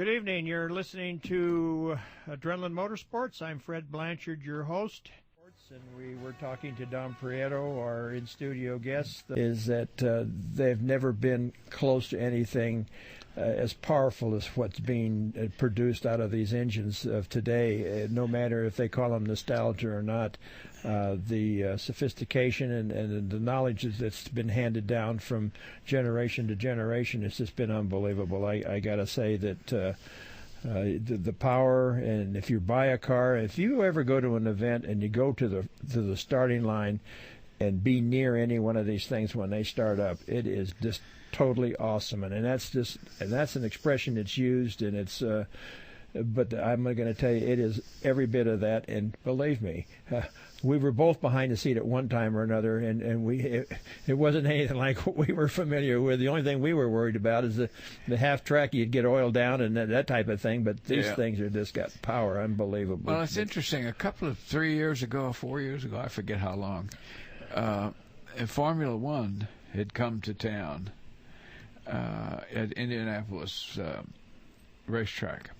Good evening. You're listening to Adrenaline Motorsports. I'm Fred Blanchard, your host. And we were talking to Don Prieto, our in-studio guest, is that they've never been close to anything as powerful as what's being produced out of these engines of today, no matter if they call them nostalgia or not. The sophistication and the knowledge that's been handed down from generation to generation has just been unbelievable. I got to say that the power, and if you buy a car, if you ever go to an event and you go to the starting line and be near any one of these things when they start up, it is just totally awesome. And that's an expression that's used, and it's but I'm going to tell you, it is every bit of that. And believe me, we were both behind the seat at one time or another, and it wasn't anything like what we were familiar with. The only thing we were worried about is the half track you'd get oiled down and that type of thing. But these things are just got power, unbelievable. Well, it's interesting. A couple of 3 years ago, 4 years ago, I forget how long, Formula One had come to town at Indianapolis racetrack.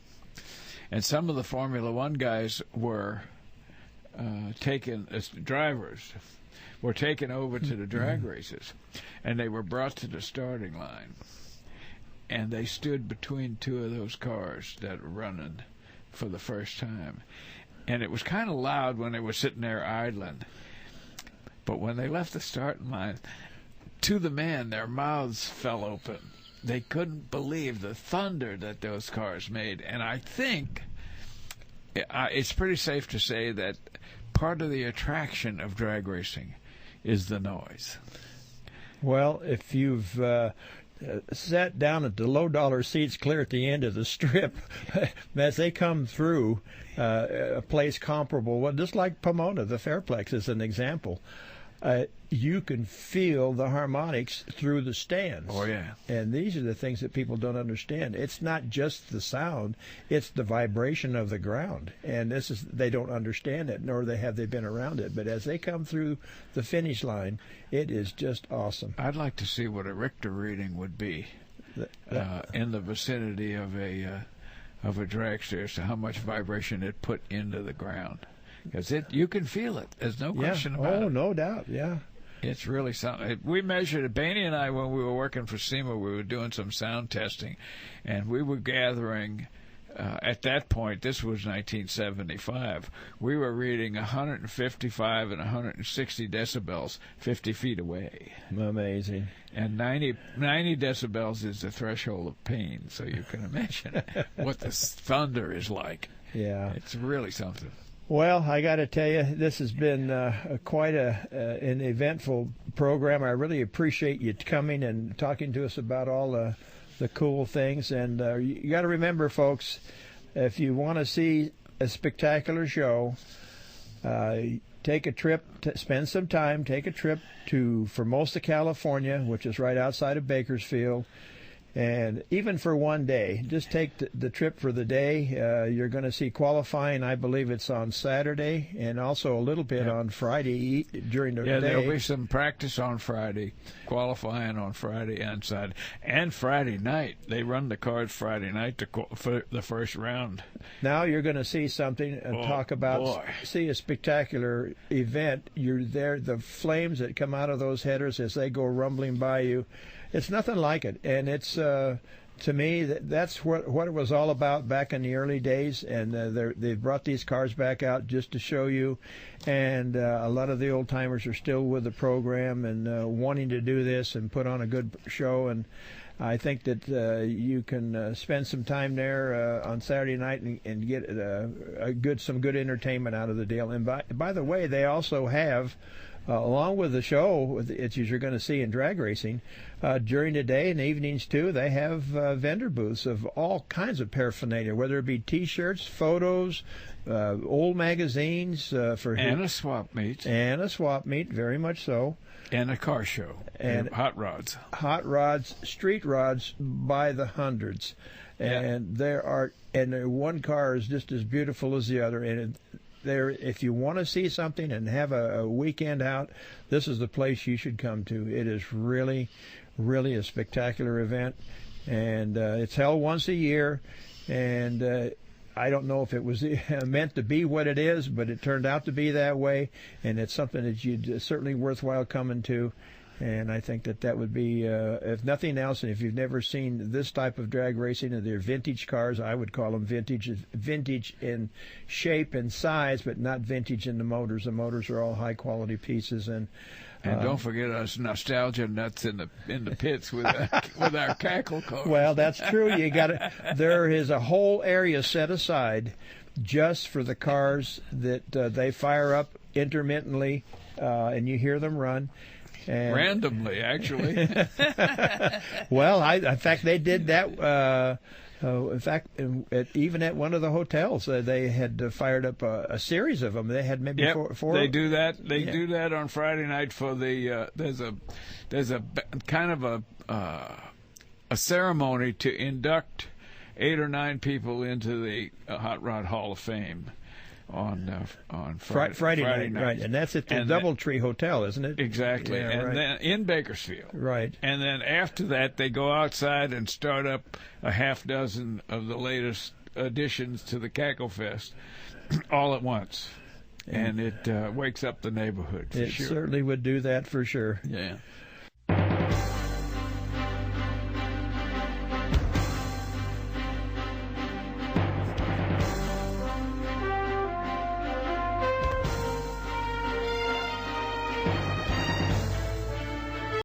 And some of the Formula One guys were taken as drivers, were taken over to the drag races, and they were brought to the starting line. And they stood between two of those cars that were running for the first time. And it was kind of loud when they were sitting there idling. But when they left the starting line, to the man, their mouths fell open. They couldn't believe the thunder that those cars made. And I think it's pretty safe to say that part of the attraction of drag racing is the noise. Well, if you've sat down at the low-dollar seats clear at the end of the strip, as they come through a place comparable, well, just like Pomona, the Fairplex is an example, you can feel the harmonics through the stands. Oh, yeah. And these are the things that people don't understand. It's not just the sound, it's the vibration of the ground. And they don't understand it, nor have they been around it. But as they come through the finish line, it is just awesome. I'd like to see what a Richter reading would be in the vicinity of a dragster, as to how much vibration it put into the ground. Because you can feel it. There's no question about it. Oh, no doubt, yeah. It's really something. We measured it. Baney and I, when we were working for SEMA, we were doing some sound testing, and we were gathering, at that point, this was 1975, we were reading 155 and 160 decibels 50 feet away. Amazing. And 90 decibels is the threshold of pain, so you can imagine what the thunder is like. Yeah. It's really something. Well, I got to tell you, this has been quite an eventful program. I really appreciate you coming and talking to us about all the cool things. And you got to remember, folks, if you want to see a spectacular show, take a trip, spend some time, take a trip to Formosa, California, which is right outside of Bakersfield. And even for one day, just take the trip for the day. You're going to see qualifying. I believe it's on Saturday, and also a little bit on Friday during the day. Yeah, there'll be some practice on Friday, qualifying on Friday and Saturday, and Friday night. They run the cars Friday night for the first round. Now you're going to see something and talk about, see a spectacular event. You're there, the flames that come out of those headers as they go rumbling by you. It's nothing like it, and it's to me that's what it was all about back in the early days. And they've brought these cars back out just to show you, and a lot of the old timers are still with the program and wanting to do this and put on a good show. And I think that you can spend some time there on Saturday night and get some good entertainment out of the deal. And by the way, they also have. Along with the show, as you're going to see in drag racing, during the day and evenings too, they have vendor booths of all kinds of paraphernalia, whether it be T-shirts, photos, old magazines and a swap meet. And a swap meet, very much so. And a car show. And hot rods. Hot rods, street rods by the hundreds. And one car is just as beautiful as the other. And if you want to see something and have a weekend out, this is the place you should come to. It is really, really a spectacular event, and it's held once a year. and I don't know if it was meant to be what it is, but it turned out to be that way, and it's something that you'd certainly worthwhile coming to. And I think that would be, if nothing else, and if you've never seen this type of drag racing, and they're vintage cars, I would call them vintage in shape and size, but not vintage in the motors. The motors are all high-quality pieces, and don't forget us nostalgia nuts in the pits with our cackle cars. Well, that's true. There is a whole area set aside just for the cars that they fire up intermittently, and you hear them run. And randomly, actually. Well, in fact, they did that. In fact, even at one of the hotels, they had fired up a series of them. They had maybe four. They do that. They do that on Friday night for the. There's a kind of a ceremony to induct 8 or 9 people into the Hot Rod Hall of Fame on Friday night, right? And that's at the DoubleTree Hotel, isn't it? Exactly, yeah, and right. then in Bakersfield, right? And then after that, they go outside and start up a half dozen of the latest additions to the Cackle Fest, all at once, and it wakes up the neighborhood. For it sure. certainly would do that for sure. Yeah.